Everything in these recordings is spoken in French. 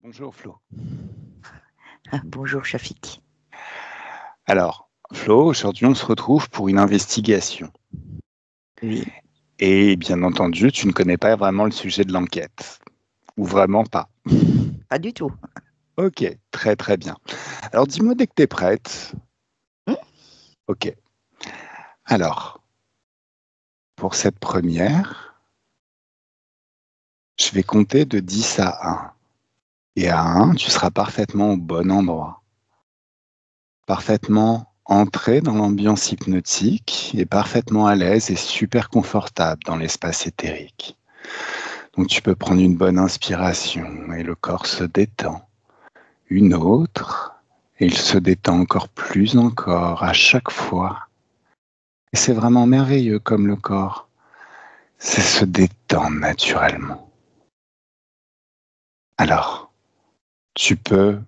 Bonjour Flo. Ah, bonjour Shafik. Alors, Flo, aujourd'hui on se retrouve pour une investigation. Oui, Et bien entendu, tu ne connais pas vraiment le sujet de l'enquête. Ou vraiment pas. pas du tout. Ok, très très bien. Alors dis-moi dès que tu es prête. Hmm. Ok. Alors, pour cette première, je vais compter de 10 à 1. Et à 1, tu seras parfaitement au bon endroit. Parfaitement entré dans l'ambiance hypnotique et parfaitement à l'aise et super confortable dans l'espace éthérique. Donc tu peux prendre une bonne inspiration et le corps se détend. Une autre, et il se détend encore plus encore à chaque fois. Et c'est vraiment merveilleux comme le corps. C'est se détendre naturellement. Alors, tu peux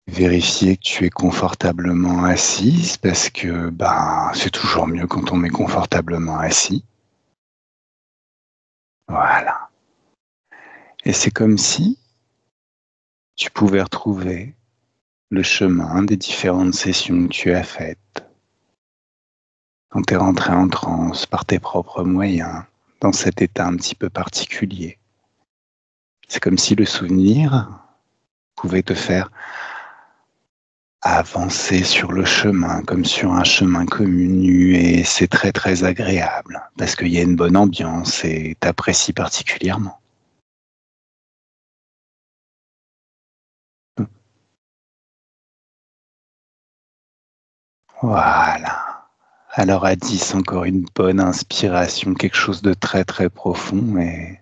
vérifier que tu es confortablement assise parce que c'est toujours mieux quand on est confortablement assis. Voilà. Et c'est comme si tu pouvais retrouver le chemin des différentes sessions que tu as faites. Quand tu es rentré en transe par tes propres moyens, dans cet état un petit peu particulier. C'est comme si le souvenir pouvait te faire avancer sur le chemin, comme sur un chemin connu, et c'est très très agréable, parce qu'il y a une bonne ambiance et t'apprécies particulièrement. Voilà. Alors à 10, encore une bonne inspiration, quelque chose de très très profond, et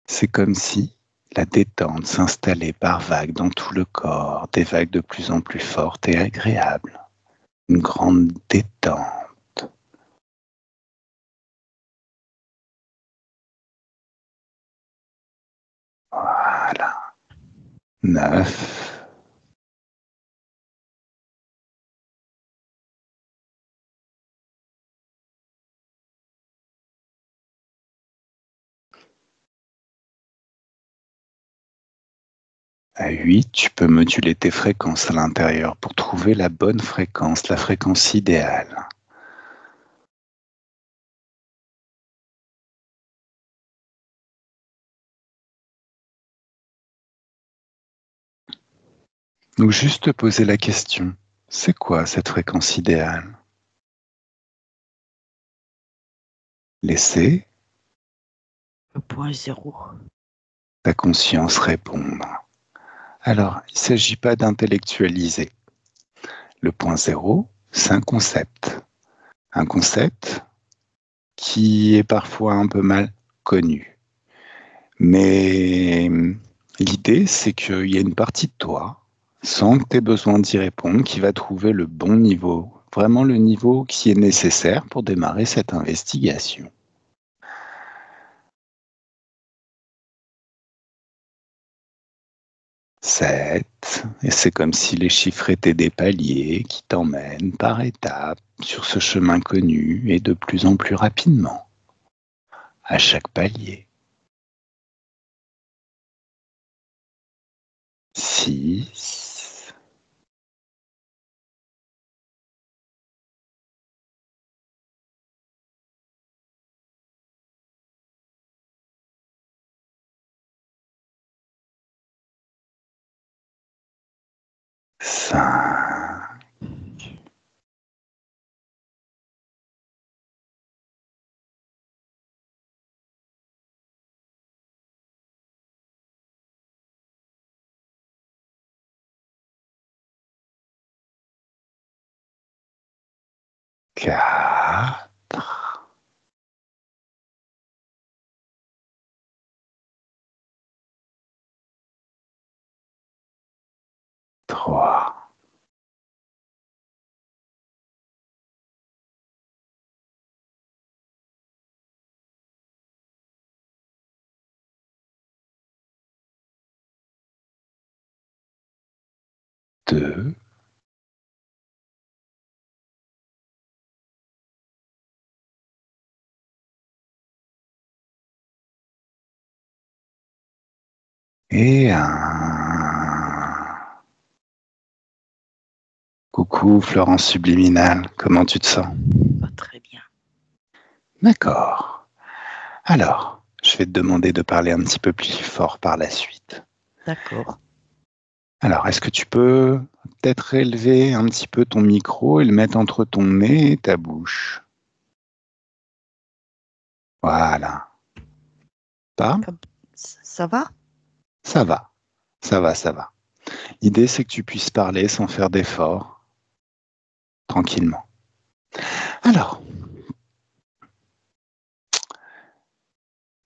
c'est comme si la détente s'installait par vagues dans tout le corps, des vagues de plus en plus fortes et agréables. Une grande détente. Voilà. 9. À 8, tu peux moduler tes fréquences à l'intérieur pour trouver la bonne fréquence, la fréquence idéale. Donc juste te poser la question, c'est quoi cette fréquence idéale? Laisser le point zéro. ta conscience répondre. Alors, il ne s'agit pas d'intellectualiser. Le point zéro, c'est un concept. Un concept qui est parfois un peu mal connu. Mais l'idée, c'est qu'il y a une partie de toi, sans que tu aies besoin d'y répondre, qui va trouver le bon niveau, vraiment le niveau qui est nécessaire pour démarrer cette investigation. 7, et c'est comme si les chiffres étaient des paliers qui t'emmènent par étapes sur ce chemin connu et de plus en plus rapidement, à chaque palier. 6, 5, 4, 3, 2, Et un. Coucou Florence Subliminale, comment tu te sens? Pas très bien. D'accord. Alors, je vais te demander de parler un petit peu plus fort par la suite. D'accord. Alors, est-ce que tu peux peut-être élever un petit peu ton micro et le mettre entre ton nez et ta bouche? Voilà. Parle? Ça va? Ça va. Ça va, ça va. L'idée, c'est que tu puisses parler sans faire d'effort, tranquillement. Alors,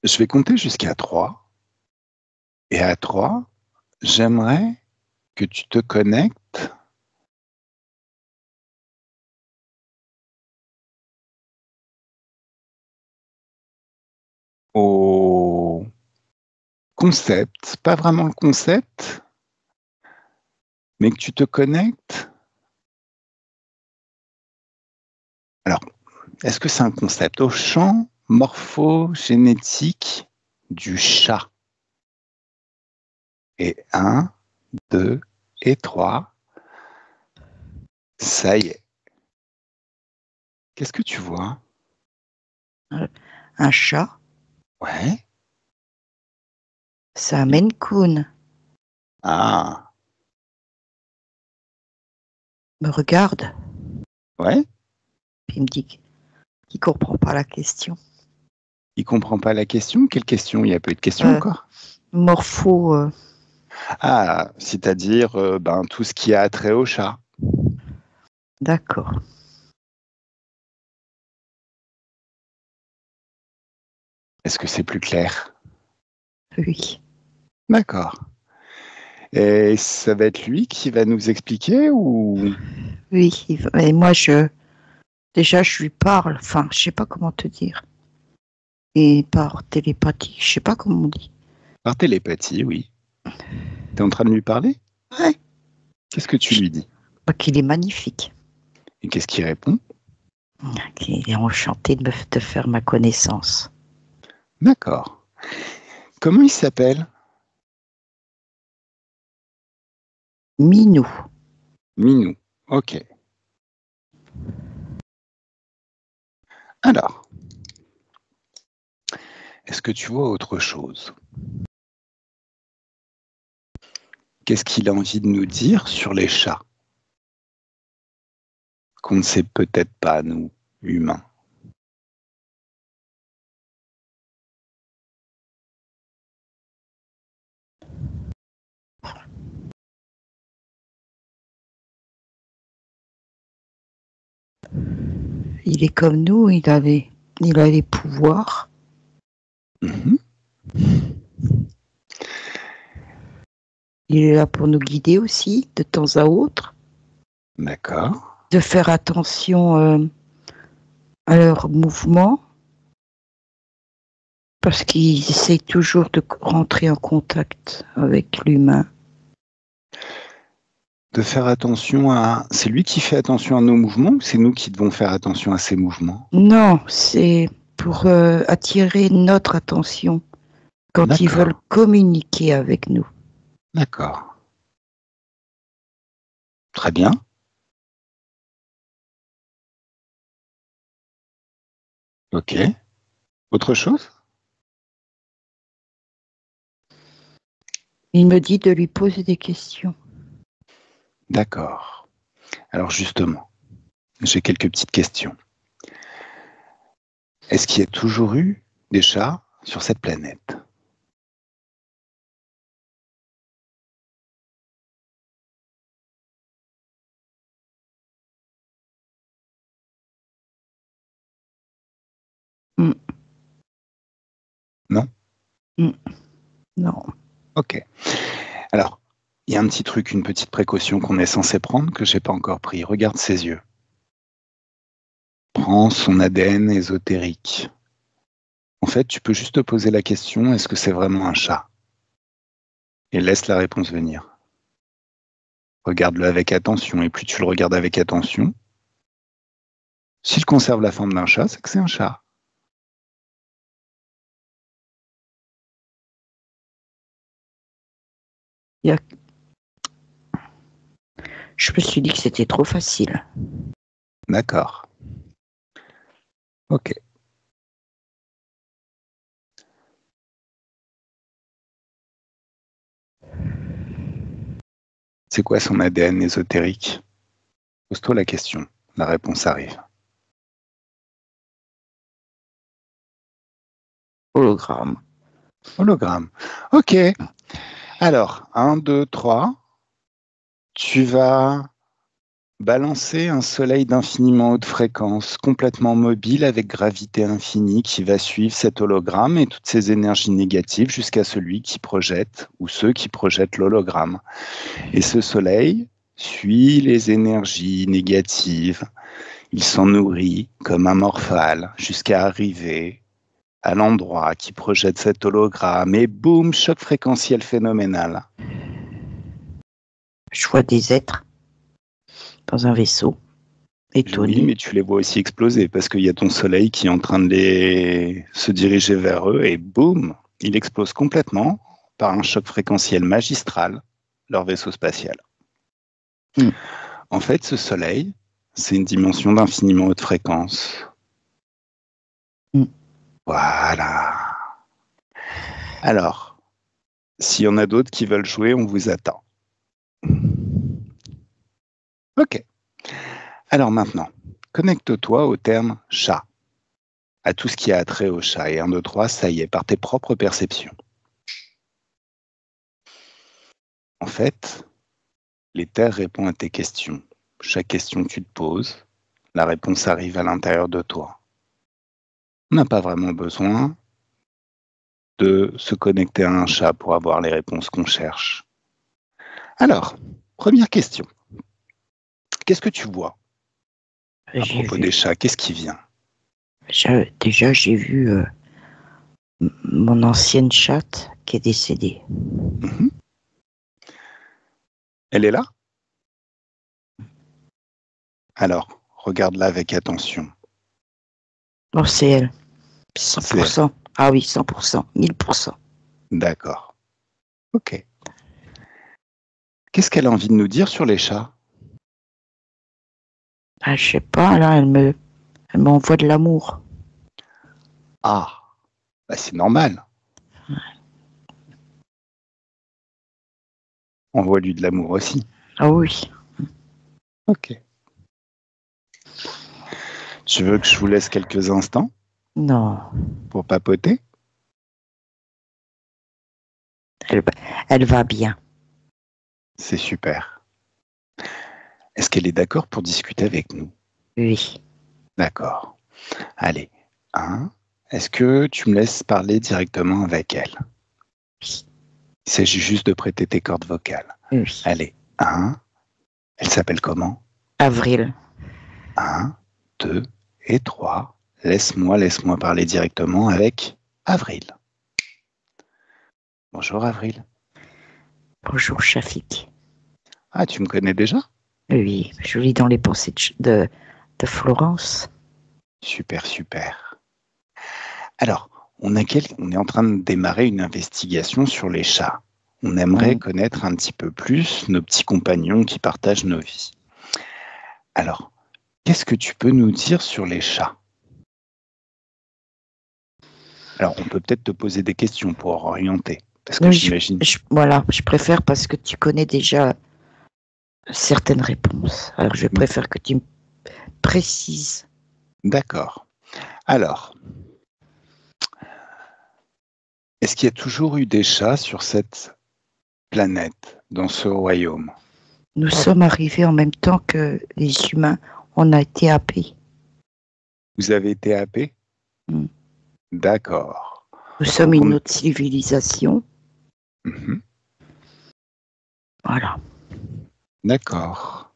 je vais compter jusqu'à 3. Et à 3, j'aimerais que tu te connectes au concept, pas vraiment le concept, mais que tu te connectes. Alors, est-ce que c'est un concept? Au champ morphogénétique du chat. Et 1, 2 et 3, ça y est. Qu'est-ce que tu vois? Un chat? Ouais. C'est un Maine Coon. Ah, Me regarde, ouais. puis il me dit qu'il comprend pas la question. Il comprend pas la question? Quelle question? Il y a peu de questions Euh, encore. morpho, Ah, c'est-à-dire tout ce qui a trait au chat. d'accord. Est-ce que c'est plus clair? Oui. D'accord. Et ça va être lui qui va nous expliquer ou... Oui. Et moi, déjà, je lui parle. Enfin, je sais pas comment te dire. Et par télépathie, je sais pas comment on dit. Par télépathie, oui. Tu es en train de lui parler? Ouais. Qu'est-ce que tu lui dis? Qu'il est magnifique. Et qu'est-ce qu'il répond? Qu'il est enchanté de faire ma connaissance. D'accord. Comment il s'appelle? Minou. Minou. Ok. Alors, est-ce que tu vois autre chose? Qu'est-ce qu'il a envie de nous dire sur les chats? Qu'on ne sait peut-être pas, nous, humains. Il est comme nous, il a les pouvoirs. Mhm. Il est là pour nous guider aussi, de temps à autre. D'accord. De faire attention à leurs mouvements. Parce qu'ils essayent toujours de rentrer en contact avec l'humain. De faire attention à... C'est lui qui fait attention à nos mouvements ou c'est nous qui devons faire attention à ses mouvements? Non, c'est pour attirer notre attention quand ils veulent D'accord. communiquer avec nous. D'accord. Très bien. Ok. Autre chose? Il me dit de lui poser des questions. D'accord. Alors justement, j'ai quelques petites questions. Est-ce qu'il y a toujours eu des chats sur cette planète? Mm, Non? mm, non. Ok. Alors, il y a un petit truc, une petite précaution qu'on est censé prendre que j'ai pas encore pris. Regarde ses yeux. Prends son ADN ésotérique. En fait, tu peux juste te poser la question, est-ce que c'est vraiment un chat? Et laisse la réponse venir. Regarde-le avec attention, et plus tu le regardes avec attention, s'il conserve la forme d'un chat, c'est que c'est un chat. Il y a- Je me suis dit que c'était trop facile. D'accord. Ok. C'est quoi son ADN ésotérique? Pose-toi la question. La réponse arrive. Hologramme. Hologramme. Ok. Alors, 1, 2, 3. Tu vas balancer un soleil d'infiniment haute fréquence, complètement mobile avec gravité infinie qui va suivre cet hologramme et toutes ces énergies négatives jusqu'à celui qui projette ou ceux qui projettent l'hologramme. Et ce soleil suit les énergies négatives. Il s'en nourrit comme un morphale jusqu'à arriver à l'endroit qui projette cet hologramme et boum, choc fréquentiel phénoménal. Je vois des êtres dans un vaisseau, Oui, étonnés. mais tu les vois aussi exploser parce qu'il y a ton soleil qui est en train de se diriger vers eux et boum, il explose complètement par un choc fréquentiel magistral leur vaisseau spatial. Mm. En fait, ce soleil, c'est une dimension d'infiniment haute fréquence. Mm. Voilà. Alors, s'il y en a d'autres qui veulent jouer, on vous attend. Ok. Alors maintenant, connecte-toi au terme chat, à tout ce qui a trait au chat. Et 1, 2, 3, ça y est, par tes propres perceptions. En fait, l'éther répond à tes questions. Chaque question que tu te poses, la réponse arrive à l'intérieur de toi. On n'a pas vraiment besoin de se connecter à un chat pour avoir les réponses qu'on cherche. Alors, première question. Qu'est-ce que tu vois à J'ai propos vu. des chats? Qu'est-ce qui vient? Déjà, j'ai vu mon ancienne chatte qui est décédée. Mhm. Elle est là? Alors, regarde-la avec attention. Oh, c'est elle. C'est elle. 100%. Ah oui, 100%. 1000%. D'accord. Ok. Qu'est-ce qu'elle a envie de nous dire sur les chats? Ah, je sais pas, là, elle m'envoie de l'amour. Ah, bah c'est normal. Envoie-lui de l'amour aussi. Ah oui. Ok. Tu veux que je vous laisse quelques instants Non. pour papoter? Elle, elle va bien. C'est super. Est-ce qu'elle est d'accord pour discuter avec nous? Oui. D'accord. Allez. Est-ce que tu me laisses parler directement avec elle? Oui. Il s'agit juste de prêter tes cordes vocales. Oui. Allez. Elle s'appelle comment? Avril. 1, 2 et 3. Laisse-moi parler directement avec Avril. Bonjour Avril. Bonjour, Shafik. Ah, tu me connais déjà? Oui, je lis dans les pensées de Florence. Super, super. Alors, on est en train de démarrer une investigation sur les chats. On aimerait connaître un petit peu plus nos petits compagnons qui partagent nos vies. Alors, qu'est-ce que tu peux nous dire sur les chats? Alors, on peut peut-être te poser des questions pour orienter, parce que Oui, j'imagine. voilà, je préfère parce que tu connais déjà certaines réponses. Alors, je préfère que tu me précises. D'accord. Alors, est-ce qu'il y a toujours eu des chats sur cette planète, dans ce royaume? Nous sommes arrivés en même temps que les humains. On a été happés. Vous avez été happés? Mm. D'accord. Nous sommes Donc une autre civilisation. Mhm. Voilà. D'accord.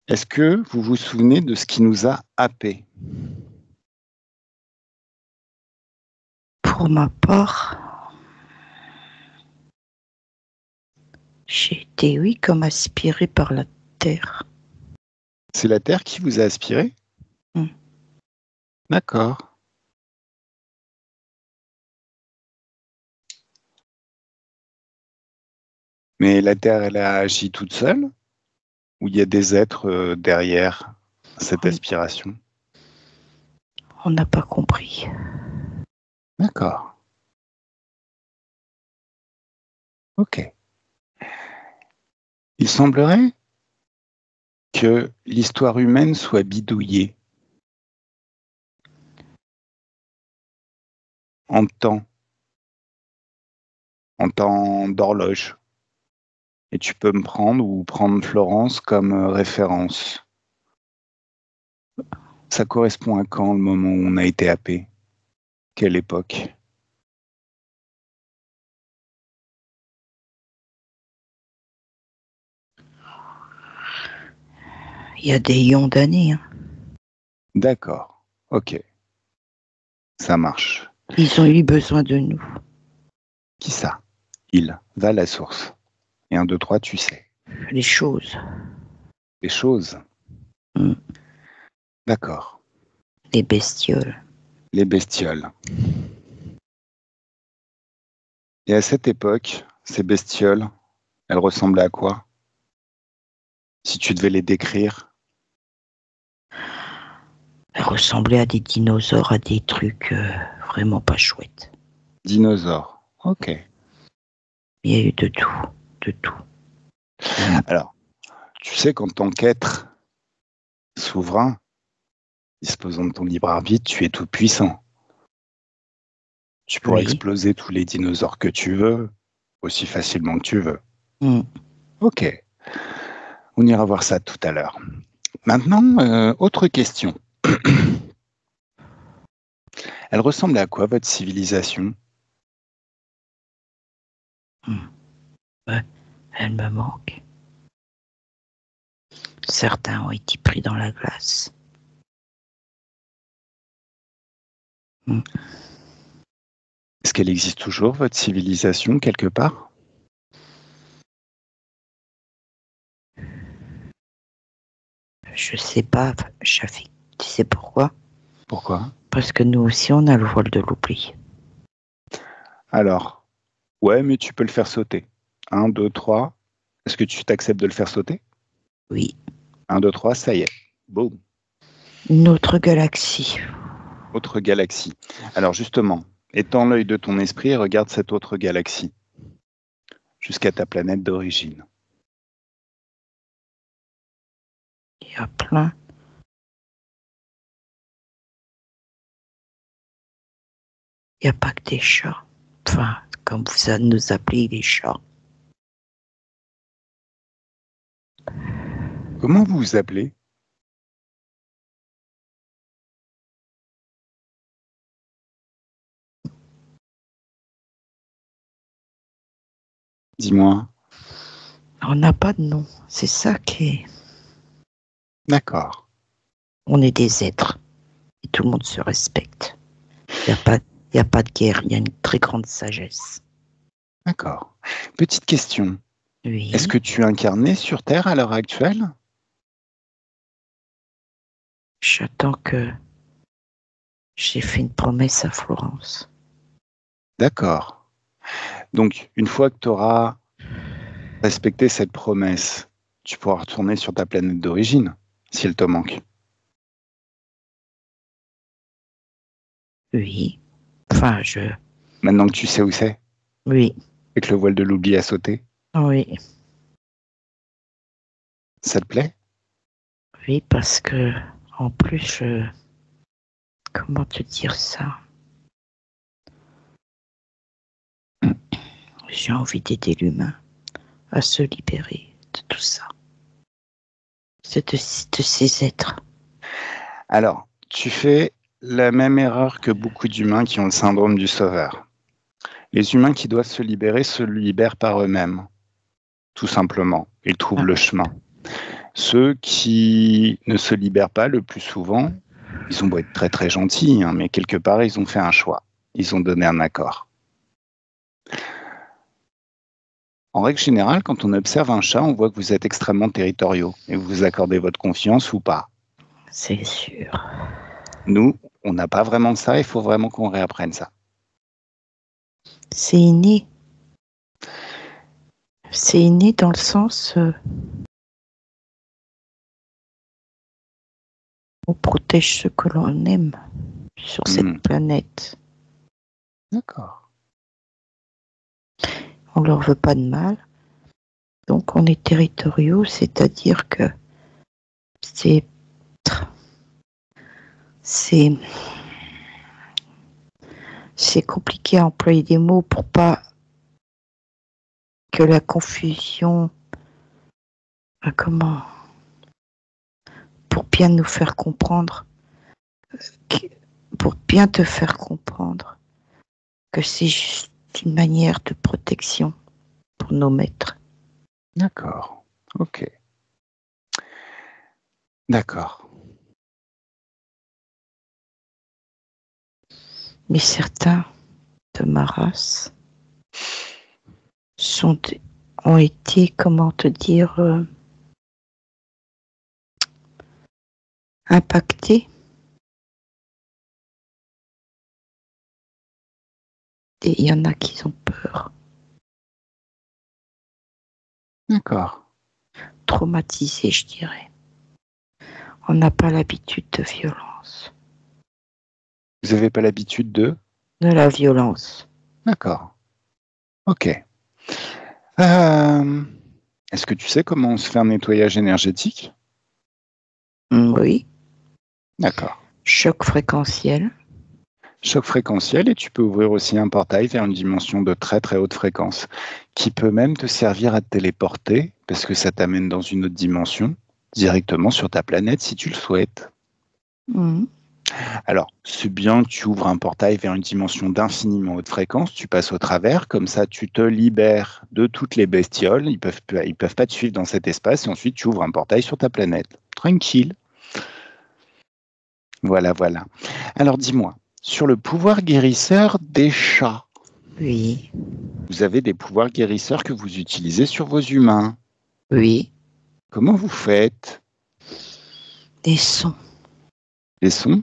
Est-ce que vous vous souvenez de ce qui nous a happés? Pour ma part, j'ai été, oui, comme aspiré par la terre. C'est la Terre qui vous a aspiré? Mm. D'accord. Mais la Terre, elle a agi toute seule? Ou il y a des êtres derrière cette On aspiration? on n'a pas compris. D'accord. Ok. Il semblerait que l'histoire humaine soit bidouillée en temps d'horloge. Et tu peux me prendre ou prendre Florence comme référence. Ça correspond à quand le moment où on a été happé? Quelle époque? Il y a des ions d'années. Hein. D'accord. Ok. Ça marche. Ils ont eu besoin de nous. Qui ça? Il. Va à la source. Et 1, 2, 3, tu sais. Les choses. Les choses. Mm. D'accord. Les bestioles. Les bestioles. Et à cette époque, ces bestioles, elles ressemblaient à quoi? Si tu devais les décrire? Elles ressemblaient à des dinosaures, à des trucs vraiment pas chouettes. Dinosaures. Ok. Il y a eu de tout. De tout. Alors, tu sais qu'en tant qu'être souverain, disposant de ton libre arbitre, tu es tout puissant. Tu pourras Oui. exploser tous les dinosaures que tu veux, aussi facilement que tu veux. Mm. Ok. On ira voir ça tout à l'heure. Maintenant, autre question. Elle ressemble à quoi, votre civilisation? Ouais, elle me manque. Certains ont été pris dans la glace. Mm. Est-ce qu'elle existe toujours, votre civilisation, quelque part? Je sais pas, Shafi. Tu sais pourquoi? Pourquoi? Parce que nous aussi, on a le voile de l'oubli. Alors, ouais, mais tu peux le faire sauter. 1, 2, 3. Est-ce que tu t'acceptes de le faire sauter? Oui. 1, 2, 3, ça y est. Boum. Une autre galaxie. Autre galaxie. Alors justement, étends l'œil de ton esprit et regarde cette autre galaxie, jusqu'à ta planète d'origine. Il y a plein. Il n'y a pas que des chats. Enfin, comme vous nous appelez les chats. Comment vous vous appelez? Dis-moi. On n'a pas de nom. C'est ça qui est. D'accord. On est des êtres. Et tout le monde se respecte. Il n'y a pas de guerre. Il y a une très grande sagesse. D'accord. Petite question. Oui. Est-ce que tu es incarné sur Terre à l'heure actuelle? J'attends que. J'ai fait une promesse à Florence. D'accord. Donc, une fois que tu auras respecté cette promesse, tu pourras retourner sur ta planète d'origine, si elle te manque. Oui. Enfin, Maintenant que tu sais où c'est, Oui. et que le voile de l'oubli a sauté, Oui. ça te plaît? Oui, parce que, en plus, comment te dire ça? J'ai envie d'aider l'humain à se libérer de tout ça. De ces êtres. Alors, tu fais la même erreur que beaucoup d'humains qui ont le syndrome du sauveur. Les humains qui doivent se libèrent par eux-mêmes, tout simplement. Ils trouvent Ah, le chemin. Ceux qui ne se libèrent pas, le plus souvent, ils ont beau être très très gentils, hein, mais quelque part, ils ont fait un choix. Ils ont donné un accord. En règle générale, quand on observe un chat, on voit que vous êtes extrêmement territoriaux et vous vous accordez votre confiance ou pas. c'est sûr. Nous, on n'a pas vraiment ça, il faut vraiment qu'on réapprenne ça. C'est inné. C'est inné dans le sens on protège ce que l'on aime sur cette planète. D'accord. On leur veut pas de mal. Donc on est territoriaux, c'est-à-dire que c'est compliqué à employer des mots pour pas que la confusion, pour bien nous faire comprendre, pour bien te faire comprendre que c'est juste une manière de protection pour nos maîtres. D'accord. Ok. D'accord. Mais certains de ma race ont été, comment te dire, impactés. Et il y en a qui ont peur. D'accord. Traumatisés, je dirais. On n'a pas l'habitude de violence. Vous n'avez pas l'habitude de la violence. D'accord. Ok. Est-ce que tu sais comment on se fait un nettoyage énergétique? Oui. D'accord. Choc fréquentiel. Choc fréquentiel, et tu peux ouvrir aussi un portail vers une dimension de très très haute fréquence qui peut même te servir à te téléporter parce que ça t'amène dans une autre dimension directement sur ta planète si tu le souhaites. Alors, c'est bien que tu ouvres un portail vers une dimension d'infiniment haute fréquence, tu passes au travers, comme ça tu te libères de toutes les bestioles, ils peuvent pas te suivre dans cet espace, et ensuite tu ouvres un portail sur ta planète. Tranquille. Voilà, voilà. Alors dis-moi, sur le pouvoir guérisseur des chats, Oui. vous avez des pouvoirs guérisseurs que vous utilisez sur vos humains. Oui. Comment vous faites? Des sons. Les sons?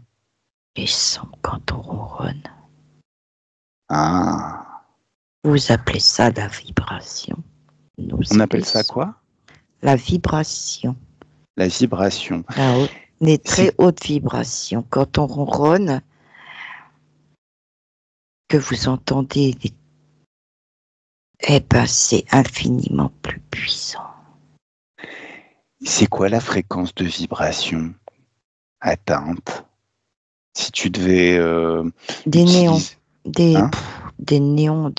Les sons quand on ronronne. Ah. Vous appelez ça la vibration. On appelle ça quoi? La vibration. La vibration. Des très hautes vibrations. Quand on ronronne, que vous entendez, eh ben, c'est infiniment plus puissant. C'est quoi la fréquence de vibration atteinte? Si tu devais des néons, hein? des néons,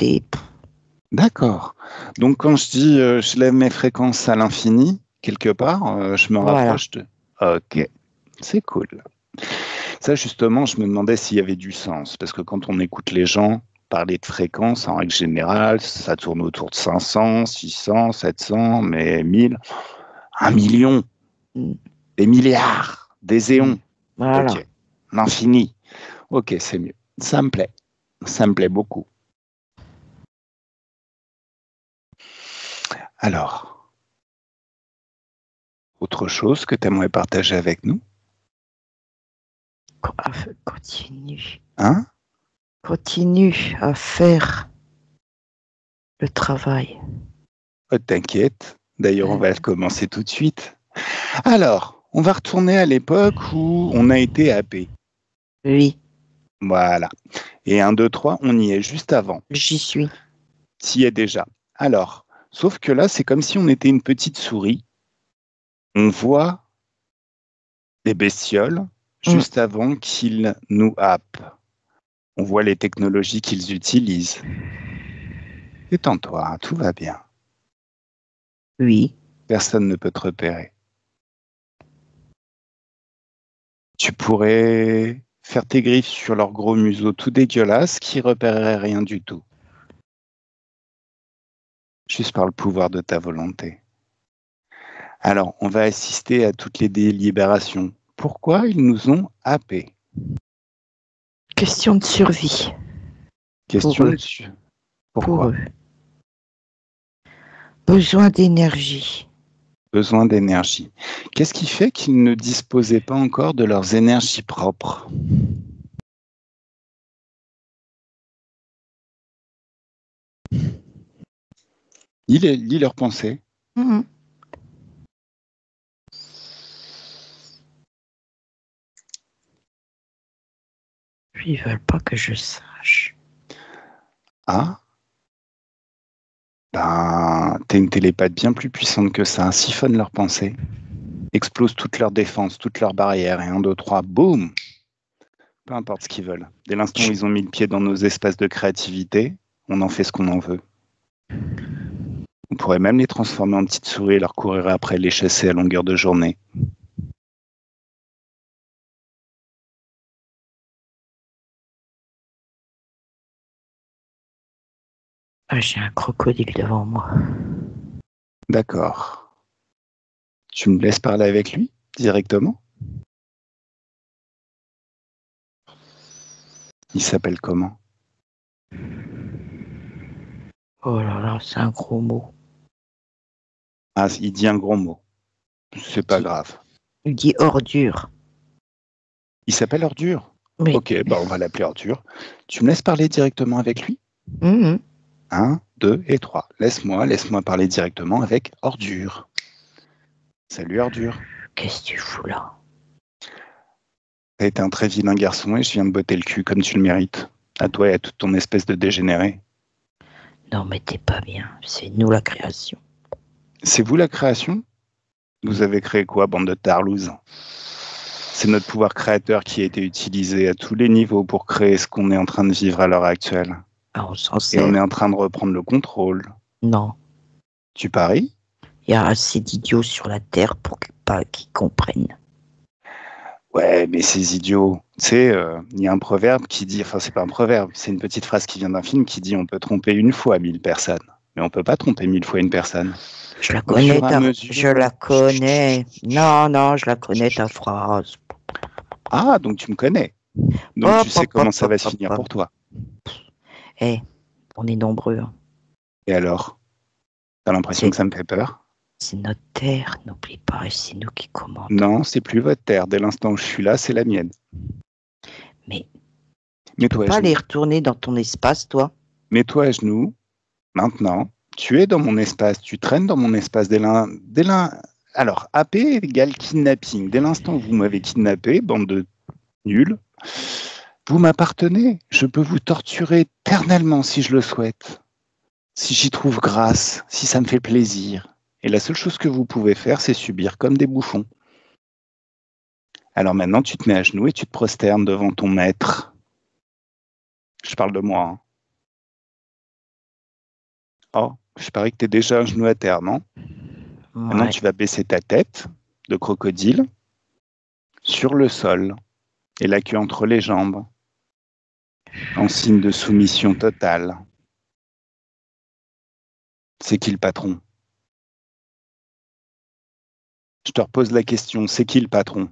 D'accord. Donc quand je dis je lève mes fréquences à l'infini, quelque part, je me rapproche de... Ok, c'est cool. Ça justement, je me demandais s'il y avait du sens, parce que quand on écoute les gens parler de fréquences, en règle générale, ça tourne autour de 500, 600, 700, mais 1000, 1 million, des milliards, des éons. Voilà. Ok, l'infini. Ok, c'est mieux. Ça me plaît beaucoup. Alors, autre chose que tu aimerais partager avec nous? Continue. Hein? Continue à faire le travail. Oh, t'inquiète. D'ailleurs, on va le commencer tout de suite. Alors, on va retourner à l'époque où on a été happé. Oui. Voilà. Et 1, 2, 3, on y est juste avant. J'y suis. Tu y es déjà. Alors, sauf que là, c'est comme si on était une petite souris. On voit des bestioles juste avant qu'ils nous happent. On voit les technologies qu'ils utilisent. Détends-toi, tout va bien. Oui. Personne ne peut te repérer. Tu pourrais faire tes griffes sur leur gros museau tout dégueulasse qui repérerait rien du tout. Juste par le pouvoir de ta volonté. Alors, on va assister à toutes les délibérations. Pourquoi ils nous ont happés? Question de survie. Question de... Pourquoi? Pour eux. Besoin d'énergie. Besoin d'énergie. Qu'est-ce qui fait qu'ils ne disposaient pas encore de leurs énergies propres? Lis leurs pensées. Mhm. Ils veulent pas que je sache. Ah, ben, t'es une télépathe bien plus puissante que ça. Siphonne leurs pensées. Explose toutes leurs défenses, toutes leurs barrières. Et 1, 2, 3, boum! Peu importe ce qu'ils veulent. Dès l'instant où ils ont mis le pied dans nos espaces de créativité, on en fait ce qu'on en veut. On pourrait même les transformer en petites souris et leur courir après, les chasser à longueur de journée. Ah, j'ai un crocodile devant moi. D'accord. Tu me laisses parler avec lui directement? Il s'appelle comment? Oh là là, c'est un gros mot. Ah, il dit un gros mot. C'est pas grave. Il dit ordure. Il s'appelle Ordure? Oui. Ok, bah on va l'appeler Ordure. Tu me laisses parler directement avec lui? Mhm. 1, 2 et 3. Laisse-moi parler directement avec Ordure. Salut Ordure. Qu'est-ce que tu fous là? T'as été un très vilain garçon et je viens de botter le cul comme tu le mérites. À toi et à toute ton espèce de dégénéré. Non, mais t'es pas bien. C'est nous la création. C'est vous la création? Vous avez créé quoi, bande de tarlouses? C'est notre pouvoir créateur qui a été utilisé à tous les niveaux pour créer ce qu'on est en train de vivre à l'heure actuelle. Ah, on s'en Et on sert. est en train de reprendre le contrôle. Non. Tu paries? Il y a assez d'idiots sur la Terre pour pas qu'ils comprennent. Ouais, mais ces idiots, tu sais, il y a un proverbe qui dit, enfin c'est pas un proverbe, c'est une petite phrase qui vient d'un film qui dit on peut tromper une fois 1000 personnes, mais on peut pas tromper 1000 fois une personne. Je la Au connais, fur et à mesure... je la connais. Non, non, je la connais, ta phrase. Ah, donc tu me connais. Donc tu Hop, sais hop, comment hop, ça hop, va se hop, finir hop. pour toi. Eh, on est nombreux. Hein. Et alors? T'as l'impression que ça me fait peur? C'est notre terre, n'oublie pas, et c'est nous qui commandons. Non, c'est plus votre terre. Dès l'instant où je suis là, c'est la mienne. Mais tu peux Mets-toi à pas aller genoux. retourner dans ton espace, toi? Mets-toi à genoux. Maintenant, tu es dans mon espace. Tu traînes dans mon espace. Alors, AP égale kidnapping. Dès l'instant où vous m'avez kidnappé, bande de nuls, vous m'appartenez. Je peux vous torturer éternellement si je le souhaite. Si j'y trouve grâce, si ça me fait plaisir. Et la seule chose que vous pouvez faire, c'est subir comme des bouffons. Alors maintenant, tu te mets à genoux et tu te prosternes devant ton maître. Je parle de moi. Hein. Oh, je parie que tu es déjà à genoux à terre, non? Maintenant, Ouais. tu vas baisser ta tête de crocodile sur le sol et la queue entre les jambes, en signe de soumission totale. C'est qui le patron? Je te repose la question, c'est qui le patron?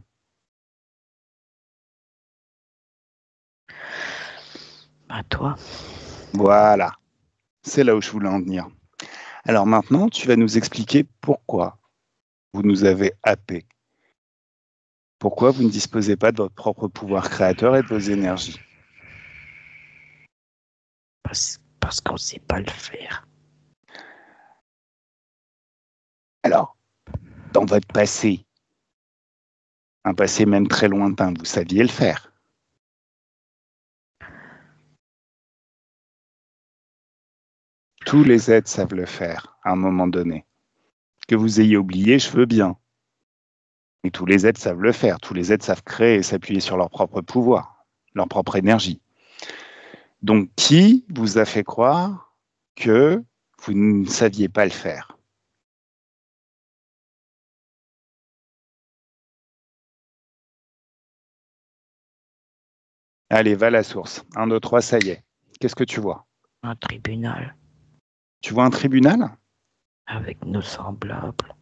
Bah, toi. Voilà, c'est là où je voulais en venir. Alors maintenant, tu vas nous expliquer pourquoi vous nous avez happés. Pourquoi vous ne disposez pas de votre propre pouvoir créateur et de vos énergies? Parce qu'on sait pas le faire. Alors, dans votre passé, un passé même très lointain, vous saviez le faire. Tous les êtres savent le faire à un moment donné. Que vous ayez oublié, je veux bien. Mais tous les êtres savent le faire. Tous les êtres savent créer et s'appuyer sur leur propre pouvoir, leur propre énergie. Donc, qui vous a fait croire que vous ne saviez pas le faire? Allez, va à la source. 1, 2, 3, ça y est. Qu'est-ce que tu vois? Un tribunal Tu vois un tribunal? avec nos semblables.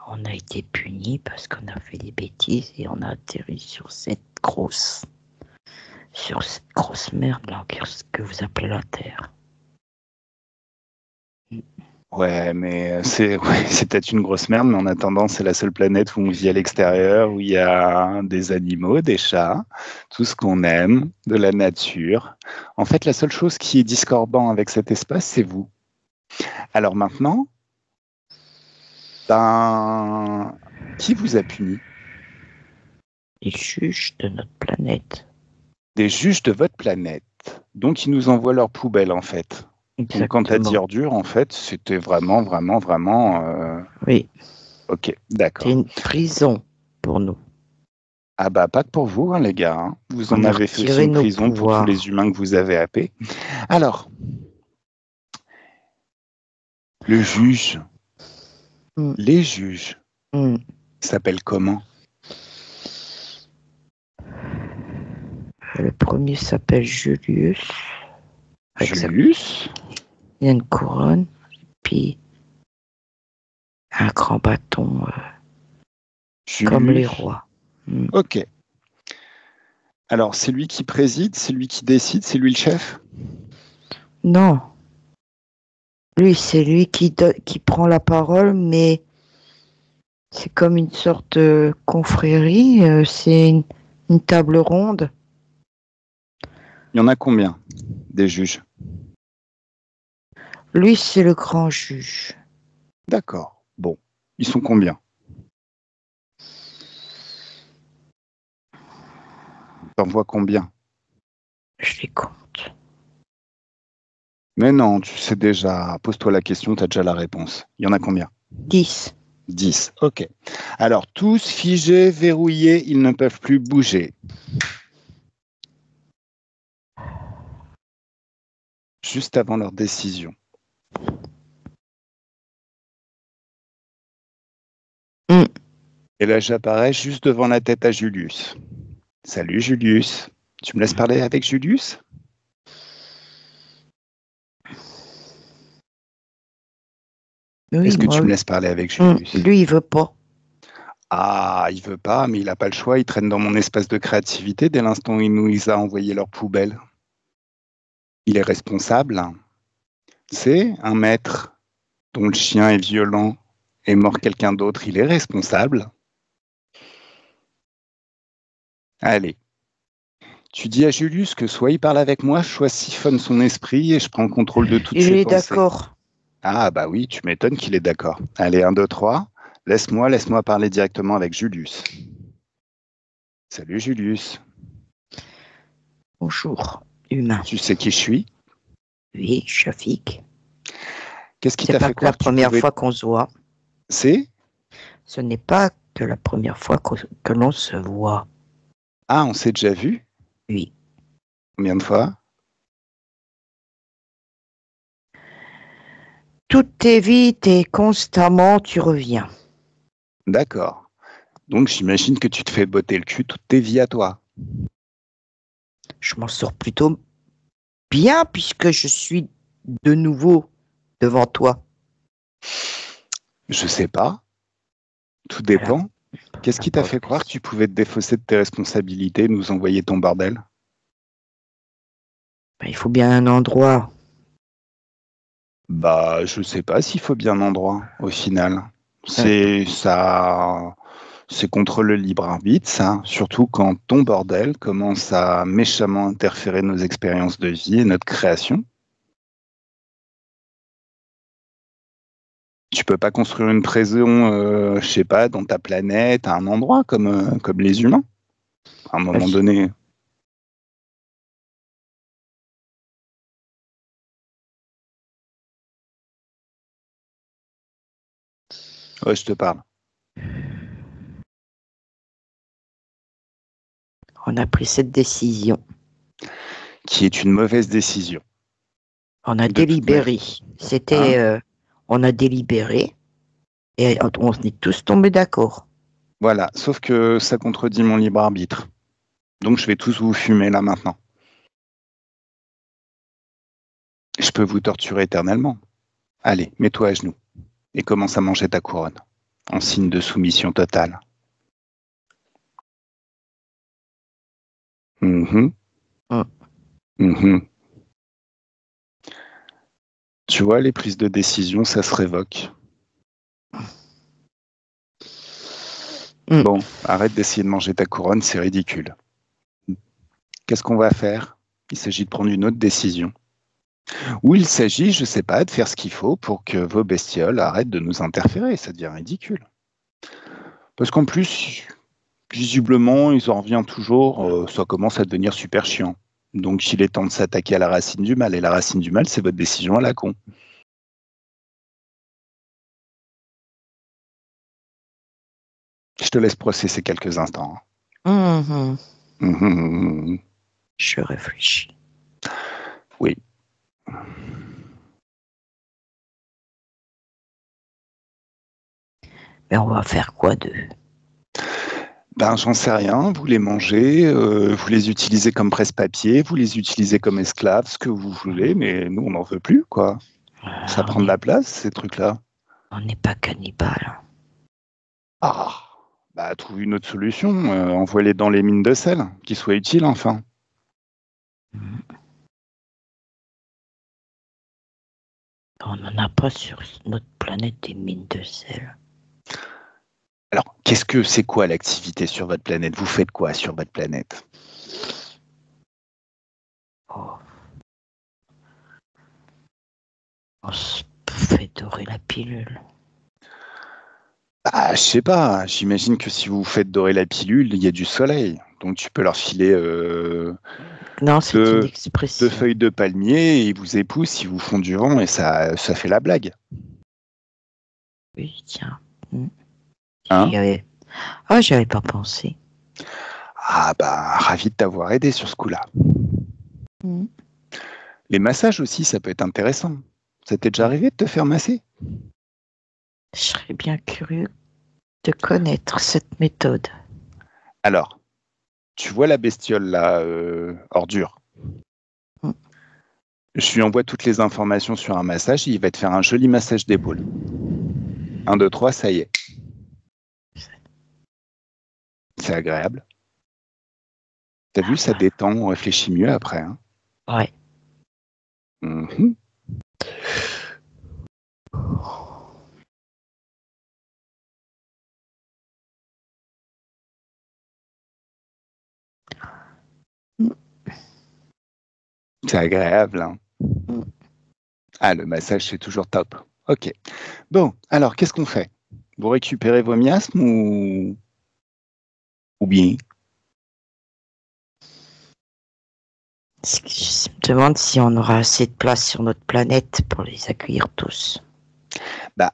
On a été punis parce qu'on a fait des bêtises et on a atterri sur cette grosse merde là, que vous appelez la Terre. Ouais, mais c'est peut-être une grosse merde, mais en attendant, c'est la seule planète où on vit à l'extérieur, où il y a des animaux, des chats, tout ce qu'on aime, de la nature. En fait, la seule chose qui est discordant avec cet espace, c'est vous. Alors maintenant, qui vous a puni? Les juges de notre planète. Des juges de votre planète. Donc, ils nous envoient leur poubelle, en fait. Donc, quand tu as dit ordure, en fait, c'était vraiment. Oui. Ok, d'accord. C'est une prison pour nous. Ah bah, pas que pour vous, hein, les gars. Hein. Vous en avez fait aussi une prison pour tous les humains que vous avez happés. Alors, le juge, les juges, s'appellent comment? Le premier s'appelle Julius. Julius? Il y a une couronne, puis un grand bâton, comme les rois. Ok. Alors, c'est lui qui préside, c'est lui qui décide, c'est lui le chef? Non. Lui, c'est lui qui prend la parole, mais c'est comme une sorte de confrérie, c'est une table ronde. Il y en a combien, des juges? Lui, c'est le grand juge. D'accord. Bon. Ils sont combien? T'en vois combien? Je les compte. Mais non, tu sais déjà. Pose-toi la question, tu as déjà la réponse. Il y en a combien? 10. 10, ok. Alors, tous figés, verrouillés, ils ne peuvent plus bouger. Juste avant leur décision. Et là, j'apparais juste devant la tête à Julius. Salut Julius. Tu me laisses parler avec Julius? Oui, est-ce que tu me laisses parler avec Julius? Lui, il veut pas. Ah, il veut pas, mais il n'a pas le choix. Il traîne dans mon espace de créativité dès l'instant où il nous a envoyé leur poubelle. Il est responsable. C'est un maître dont le chien est violent et mord quelqu'un d'autre. Il est responsable. Allez. Tu dis à Julius que soit il parle avec moi, soit siphonne son esprit et je prends le contrôle de toutes ses pensées. Il est d'accord. Ah bah oui, tu m'étonnes qu'il est d'accord. Allez, 1, 2, 3. Laisse-moi parler directement avec Julius. Salut Julius. Bonjour, humain. Tu sais qui je suis? Oui, Shafik. Qu'est-ce qui t'a fait croire la première fois qu'on se voit. C'est? Ce n'est pas que la première fois que l'on se voit. Ah, on s'est déjà vu? Oui. Combien de fois? Toutes tes vies et constamment tu reviens. D'accord. Donc j'imagine que tu te fais botter le cul toutes tes vies à toi. Je m'en sors plutôt bien puisque je suis de nouveau devant toi. Je sais pas. Tout dépend. Voilà. Qu'est-ce qui t'a fait croire que tu pouvais te défausser de tes responsabilités, nous envoyer ton bordel? Il faut bien un endroit. Bah, je sais pas s'il faut bien un endroit, au final. C'est contre le libre arbitre, ça. Surtout quand ton bordel commence à méchamment interférer nos expériences de vie et notre création. Tu peux pas construire une prison, je sais pas, dans ta planète, à un endroit comme les humains. À un moment donné. Ouais, je te parle. On a pris cette décision. Qui est une mauvaise décision. On a délibéré. On a délibéré et on est tous tombés d'accord. Voilà, sauf que ça contredit mon libre arbitre. Donc je vais tous vous fumer là maintenant. Je peux vous torturer éternellement. Allez, mets-toi à genoux et commence à manger ta couronne, en signe de soumission totale. Tu vois, les prises de décision, ça se révoque. Bon, arrête d'essayer de manger ta couronne, c'est ridicule. Qu'est-ce qu'on va faire? Il s'agit de prendre une autre décision. Ou il s'agit, je sais pas, de faire ce qu'il faut pour que vos bestioles arrêtent de nous interférer. Ça devient ridicule. Parce qu'en plus, visiblement, ils en reviennent toujours, ça commence à devenir super chiant. Donc il est temps de s'attaquer à la racine du mal. Et la racine du mal, c'est votre décision à la con. Je te laisse processer quelques instants. Mhm. Mhm. Je réfléchis. Oui. Mais on va faire quoi d'eux? Ben, j'en sais rien. Vous les mangez, vous les utilisez comme presse-papier, vous les utilisez comme esclaves, ce que vous voulez, mais nous, on n'en veut plus, quoi. Ça On prend de la place, ces trucs-là. n'est pas cannibales. Ah, bah, trouve une autre solution. Envoie-les dans les mines de sel, qui soient utiles, enfin. Mhm. On n'en a pas sur notre planète des mines de sel. Alors, c'est quoi l'activité sur votre planète? Vous faites quoi sur votre planète? Oh. On se fait dorer la pilule. Ah, je sais pas. J'imagine que si vous faites dorer la pilule, il y a du soleil. Donc, tu peux leur filer Non, c'est une deux expression. feuilles de palmier et ils vous épousent, ils vous font du vent et ça fait la blague. Oui, tiens. Mm. Hein? Ah, j'y avais pas pensé. Ah, bah, ravi de t'avoir aidé sur ce coup-là. Mm. Les massages aussi, ça peut être intéressant. Ça t'est déjà arrivé de te faire masser? Je serais bien curieux de connaître cette méthode. Alors, tu vois la bestiole là, ordure. Mm. Je lui envoie toutes les informations sur un massage et il va te faire un joli massage d'épaule. 1, 2, 3, ça y est. C'est agréable. T'as vu, ça détend, on réfléchit mieux après. Hein. Ouais. Mhm. Mm. C'est agréable. Hein. Mm. Ah, le massage, c'est toujours top. Ok. Bon, alors, qu'est-ce qu'on fait? Vous récupérez vos miasmes ou bien? Je me demande si on aura assez de place sur notre planète pour les accueillir tous. Bah,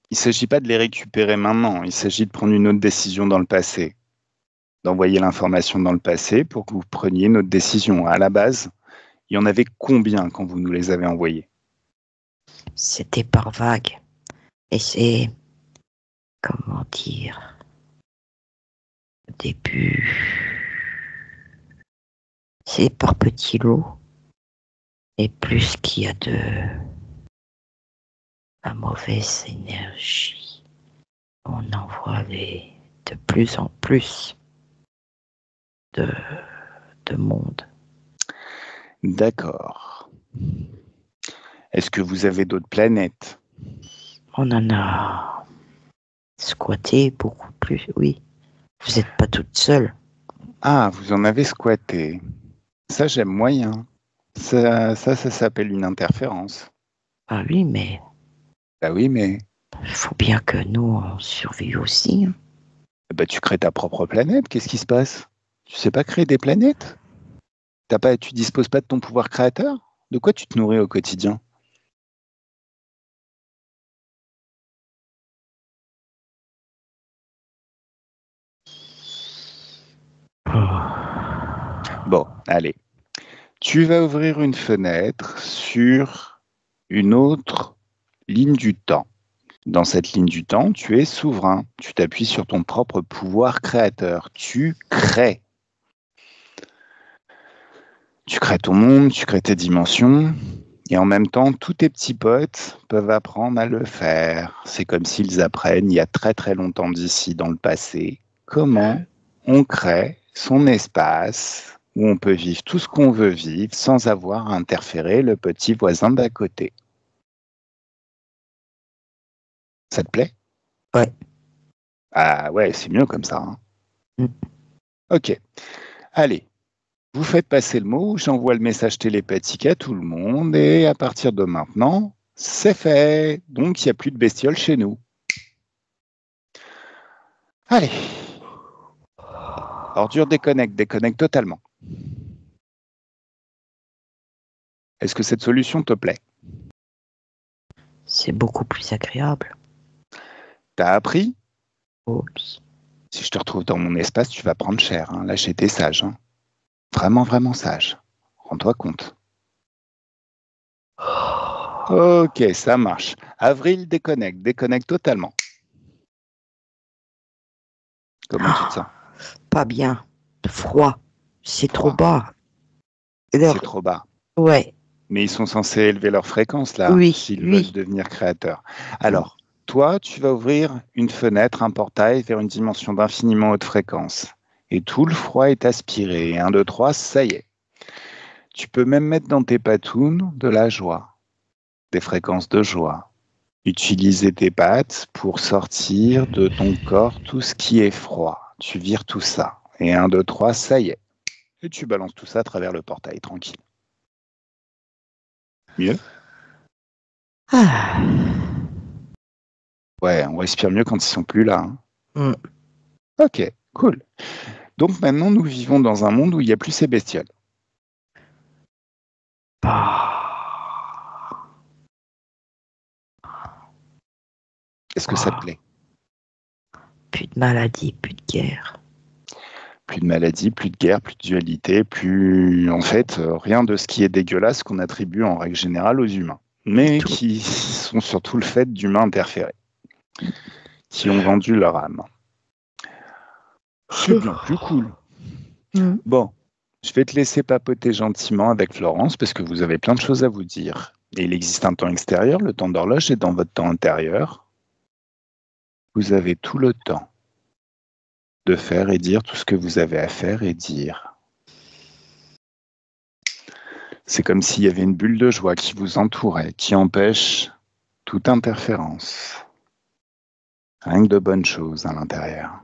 il ne s'agit pas de les récupérer maintenant, il s'agit de prendre une autre décision dans le passé, d'envoyer l'information dans le passé pour que vous preniez une autre décision. À la base, il y en avait combien quand vous nous les avez envoyés? C'était par vague. Et c'est, comment dire, au début, c'est par petits lots. Et plus qu'il y a de la mauvaise énergie, on envoie de plus en plus de, de monde. D'accord. Est-ce que vous avez d'autres planètes? On en a squatté beaucoup plus, oui. Vous n'êtes pas toute seule. Ah, vous en avez squatté. Ça, j'aime moyen. Ça s'appelle une interférence. Ah oui, mais Bah oui, mais il faut bien que nous, on survive aussi. Hein. bah, tu crées ta propre planète. Qu'est-ce qui se passe? Tu sais pas créer des planètes? Tu disposes pas de ton pouvoir créateur? De quoi tu te nourris au quotidien? Bon, allez. Tu vas ouvrir une fenêtre sur une autre ligne du temps. Dans cette ligne du temps, tu es souverain. Tu t'appuies sur ton propre pouvoir créateur. Tu crées. Tu crées ton monde, tu crées tes dimensions. Et en même temps, tous tes petits potes peuvent apprendre à le faire. C'est comme s'ils apprennent il y a très très longtemps d'ici dans le passé comment on crée son espace où on peut vivre tout ce qu'on veut vivre sans avoir à interférer le petit voisin d'à côté. Ça te plaît? Ouais. Ah ouais, c'est mieux comme ça. Hein. Mm. Ok. Allez, Vous faites passer le mot, j'envoie le message télépathique à tout le monde et à partir de maintenant, c'est fait. Donc, il n'y a plus de bestioles chez nous. Allez. Ordure déconnecte totalement. Est-ce que cette solution te plaît? C'est beaucoup plus agréable. T'as appris? Oups. Si je te retrouve dans mon espace, tu vas prendre cher. Hein. Là, j'étais sage. Hein. Vraiment, vraiment sage. Rends-toi compte. Ok, ça marche. Avril, déconnecte totalement. Comment tu te sens? Pas bien. Froid. C'est trop Froid. bas. C'est trop bas. Ouais. Mais ils sont censés élever leur fréquence, là, Oui, s'ils veulent oui. devenir créateurs. Alors, toi, tu vas ouvrir une fenêtre, un portail vers une dimension d'infiniment haute fréquence. Et tout le froid est aspiré. 1, 2, 3, ça y est. Tu peux même mettre dans tes patounes de la joie, des fréquences de joie. Utiliser tes pattes pour sortir de ton corps tout ce qui est froid. Tu vires tout ça. Et 1, 2, 3, ça y est. Et tu balances tout ça à travers le portail, tranquille. Mieux? Ah. Ouais, on respire mieux quand ils sont plus là. Hein. Mm. Ok, cool. Donc maintenant, nous vivons dans un monde où il n'y a plus ces bestioles. Est-ce que ça te plaît? Plus de maladies, plus de guerre. Plus de maladies, plus de guerre, plus de dualité, plus... En fait, rien de ce qui est dégueulasse qu'on attribue en règle générale aux humains. Mais Tout. qui sont surtout le fait d'humains interférés, qui ont vendu leur âme. C'est bien plus cool. Bon, je vais te laisser papoter gentiment avec Florence parce que vous avez plein de choses à vous dire. Et il existe un temps extérieur, le temps d'horloge est dans votre temps intérieur. Vous avez tout le temps de faire et dire tout ce que vous avez à faire et dire. C'est comme s'il y avait une bulle de joie qui vous entourait, qui empêche toute interférence. Rien que de bonnes choses à l'intérieur.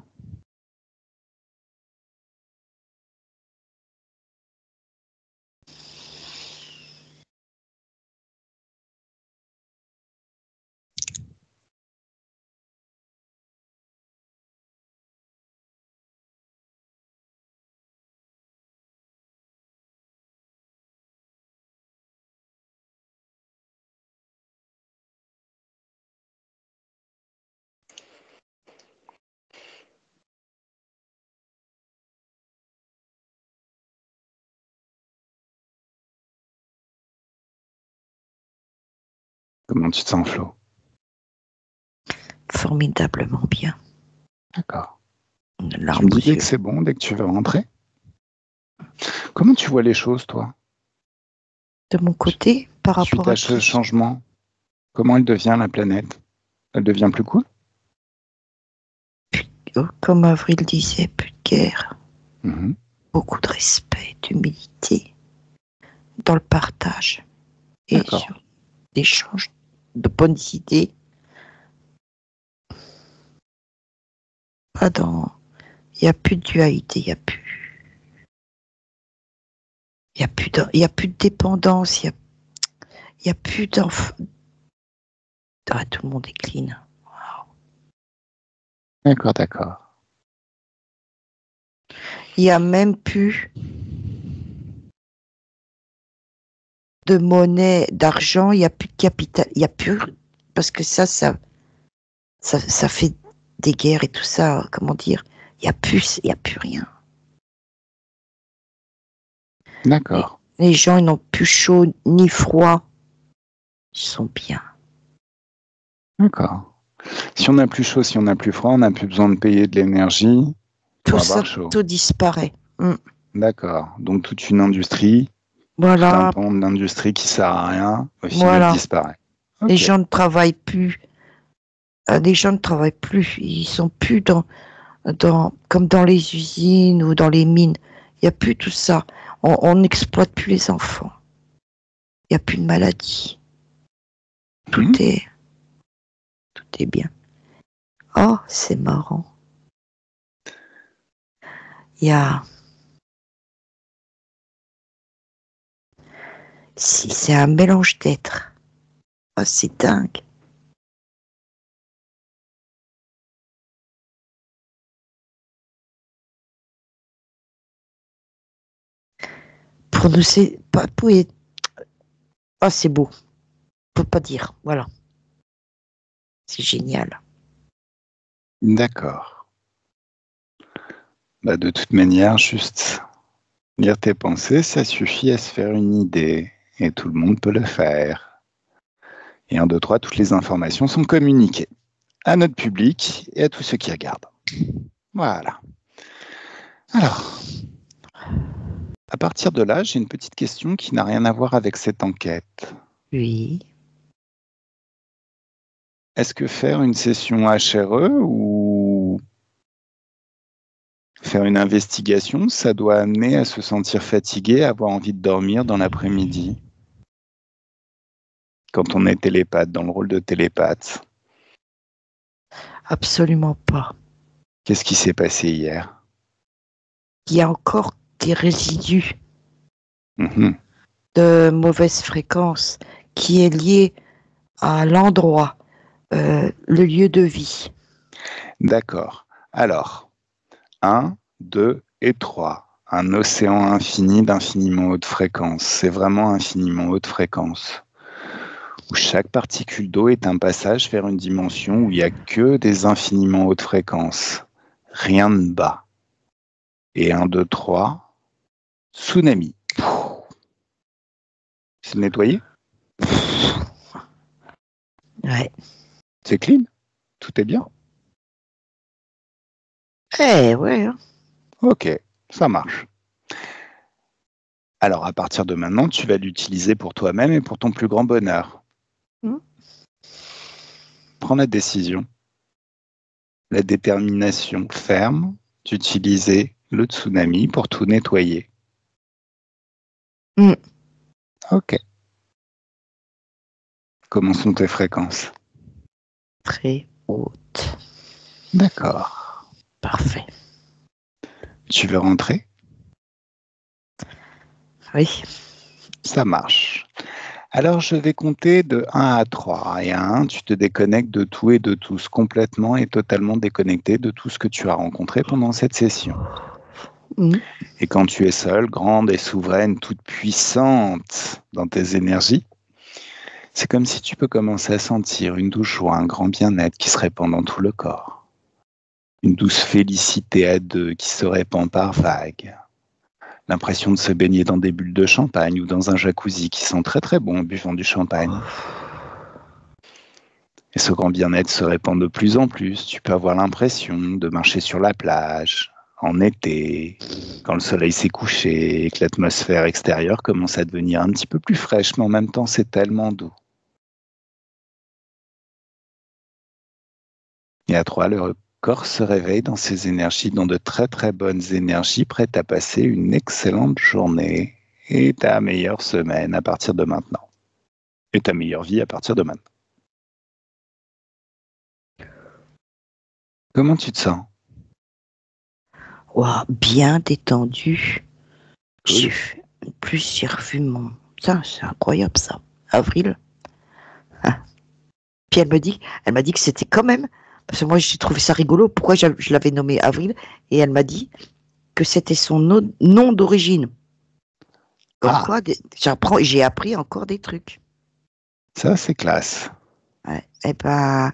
Comment tu te sens, Flo? Formidablement bien. D'accord. Une Tu larme me aux dis dès yeux. que c'est bon, dès que tu veux rentrer? Comment tu vois les choses, toi? De mon côté, par Suite rapport à à ce qui? changement, comment elle devient la planète? Elle devient plus cool? Comme Avril disait, plus de guerre. Mhm. Beaucoup de respect, d'humilité dans le partage et D'accord. sur l'échange de bonnes idées. Pas dans. Il n'y a plus de dualité, il n'y a plus. Il y a plus de dépendance, il y a plus d'enfants. Ah, tout le monde est clean. D'accord, d'accord. Il n'y a même plus de monnaie, d'argent, il n'y a plus de capital, il n'y a plus. Parce que ça fait des guerres et tout ça, comment dire. Il n'y a plus rien. D'accord. Les gens, ils n'ont plus chaud ni froid. Ils sont bien. D'accord. Si on n'a plus chaud, si on n'a plus froid, on n'a plus besoin de payer de l'énergie pour Tout ça, avoir chaud. tout disparaît. D'accord. Donc toute une industrie, tout un Voilà, pan d'industrie qui sert à rien, au final voilà. disparaît. Les Ok. gens ne travaillent plus. Les gens ne travaillent plus. Ils sont plus comme dans les usines ou dans les mines. Il n'y a plus tout ça. On n'exploite plus les enfants. Il n'y a plus de maladie. Tout Mhm. est, tout est bien. Oh, c'est marrant. Il y a Si, c'est un mélange d'êtres. Oh, c'est dingue. Pour nous, c'est pas. Ah, c'est beau. On peut pas dire. Voilà. C'est génial. D'accord. Bah, de toute manière, juste lire tes pensées, ça suffit à se faire une idée. Et tout le monde peut le faire. Et 1, 2, 3, toutes les informations sont communiquées à notre public et à tous ceux qui regardent. Voilà. Alors, à partir de là, j'ai une petite question qui n'a rien à voir avec cette enquête. Oui. Est-ce que faire une session HRE ou faire une investigation, ça doit amener à se sentir fatigué, à avoir envie de dormir dans l'après-midi? Quand on est télépathe, dans le rôle de télépathe. Absolument pas. Qu'est-ce qui s'est passé hier? Il y a encore des résidus Mhm. de mauvaise fréquence qui est lié à l'endroit, le lieu de vie. D'accord. Alors, 1, 2 et 3. Un océan infini d'infiniment haute fréquence. C'est vraiment infiniment haute fréquence. Où chaque particule d'eau est un passage vers une dimension où il n'y a que des infiniment hautes fréquences. Rien de bas. Et 1, 2, 3, tsunami. C'est nettoyé? Ouais. C'est clean? Tout est bien? Ouais. Hein. Ok, ça marche. Alors, à partir de maintenant, tu vas l'utiliser pour toi-même et pour ton plus grand bonheur. Prends la décision, la détermination ferme d'utiliser le tsunami pour tout nettoyer. Ok. Comment sont tes fréquences? Très haute. D'accord. Parfait. Tu veux rentrer? Oui. Ça marche. Alors, je vais compter de 1 à 3. Et à 1, tu te déconnectes de tout et de tous, complètement et totalement déconnecté de tout ce que tu as rencontré pendant cette session. Et quand tu es seule, grande et souveraine, toute puissante dans tes énergies, c'est comme si tu peux commencer à sentir une douce joie, un grand bien-être qui se répand dans tout le corps. Une douce félicité à deux qui se répand par vagues. L'impression de se baigner dans des bulles de champagne ou dans un jacuzzi qui sent très très bon en buvant du champagne. Et ce grand bien-être se répand de plus en plus. Tu peux avoir l'impression de marcher sur la plage, en été, quand le soleil s'est couché et que l'atmosphère extérieure commence à devenir un petit peu plus fraîche, mais en même temps c'est tellement doux. Et à 3, le corps se réveille dans ses énergies, dans de très très bonnes énergies, prêtes à passer une excellente journée et ta meilleure semaine à partir de maintenant. Et ta meilleure vie à partir de maintenant. Comment tu te sens? Wow, bien détendu. Cool. En plus, j'ai revu mon... Ça, c'est incroyable, ça. Avril. Ah. Puis elle m'a dit que c'était quand même... Parce que moi, j'ai trouvé ça rigolo. Pourquoi je l'avais nommé Avril? Et elle m'a dit que c'était son nom d'origine. Comme quoi, j'ai appris encore des trucs. Ça, c'est classe. Ouais. Et ben,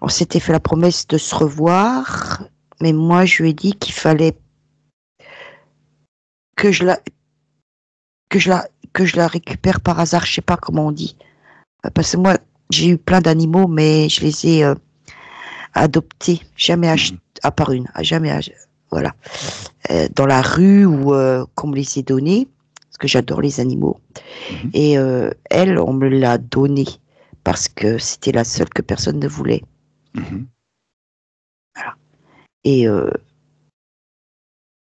on s'était fait la promesse de se revoir, mais moi, je lui ai dit qu'il fallait que je la récupère par hasard. Je sais pas comment on dit. Parce que moi, j'ai eu plein d'animaux, mais je les ai adoptés, jamais achetés, à part une, voilà, dans la rue ou qu'on me les ait donnés, parce que j'adore les animaux. Et elle, on me l'a donnée parce que c'était la seule que personne ne voulait. Voilà. Et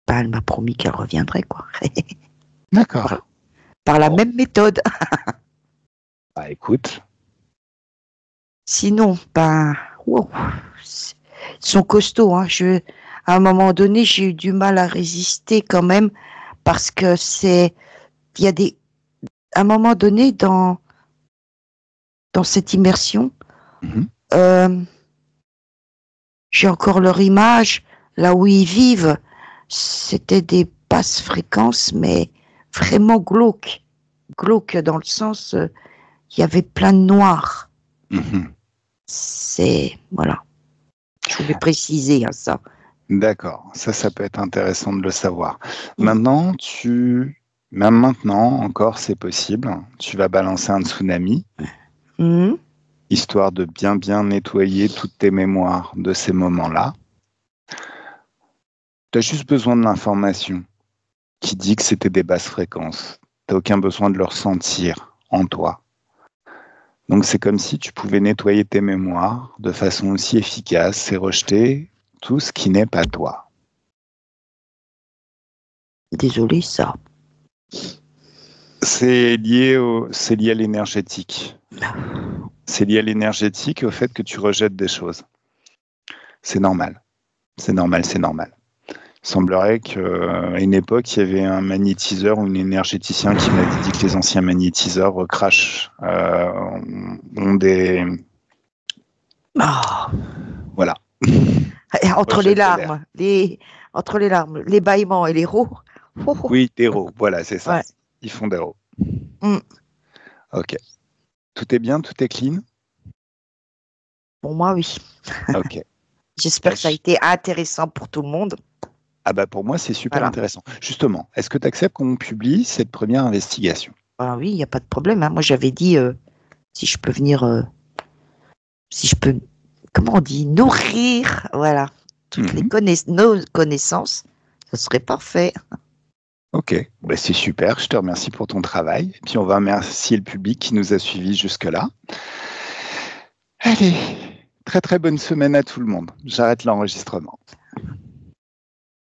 elle m'a promis qu'elle reviendrait, quoi. D'accord. Par la même méthode. Bah écoute. Sinon, wow, ils sont costauds. Hein. À un moment donné, j'ai eu du mal à résister quand même parce que il y a à un moment donné, dans cette immersion, Mhm. j'ai encore leur image, là où ils vivent. C'était des basses fréquences, mais vraiment glauques. Glauques dans le sens, il y avait plein de noir. Mhm. Voilà. Je voulais préciser ça. D'accord, ça peut être intéressant de le savoir. Maintenant, même maintenant, encore, c'est possible. Tu vas balancer un tsunami, Mhm. histoire de bien nettoyer toutes tes mémoires de ces moments-là. Tu as juste besoin de l'information qui dit que c'était des basses fréquences. Tu n'as aucun besoin de le ressentir en toi. Donc c'est comme si tu pouvais nettoyer tes mémoires de façon aussi efficace et rejeter tout ce qui n'est pas toi. Désolé, ça. C'est lié à l'énergétique. C'est lié à l'énergétique et au fait que tu rejettes des choses. C'est normal. C'est normal. Il semblerait qu'à une époque, il y avait un magnétiseur ou un énergéticien qui m'avait dit que les anciens magnétiseurs ont des... Ah. Voilà. Entre les larmes, les bâillements et les rots. Oui, des rots, voilà, c'est ça. Ouais. Ils font des rots. Mm. Ok. Tout est bien, tout est clean? Pour moi, oui. Ok. J'espère que ça a été intéressant pour tout le monde. Ah bah pour moi, c'est super Voilà. intéressant. Justement, est-ce que tu acceptes qu'on publie cette première investigation? Ah oui, il n'y a pas de problème. Moi, j'avais dit si je peux venir, si je peux, comment on dit, nourrir, voilà, toutes nos connaissances, ce serait parfait. Ok, bah c'est super. Je te remercie pour ton travail. Et puis on va remercier le public qui nous a suivis jusque-là. Allez, très bonne semaine à tout le monde. J'arrête l'enregistrement.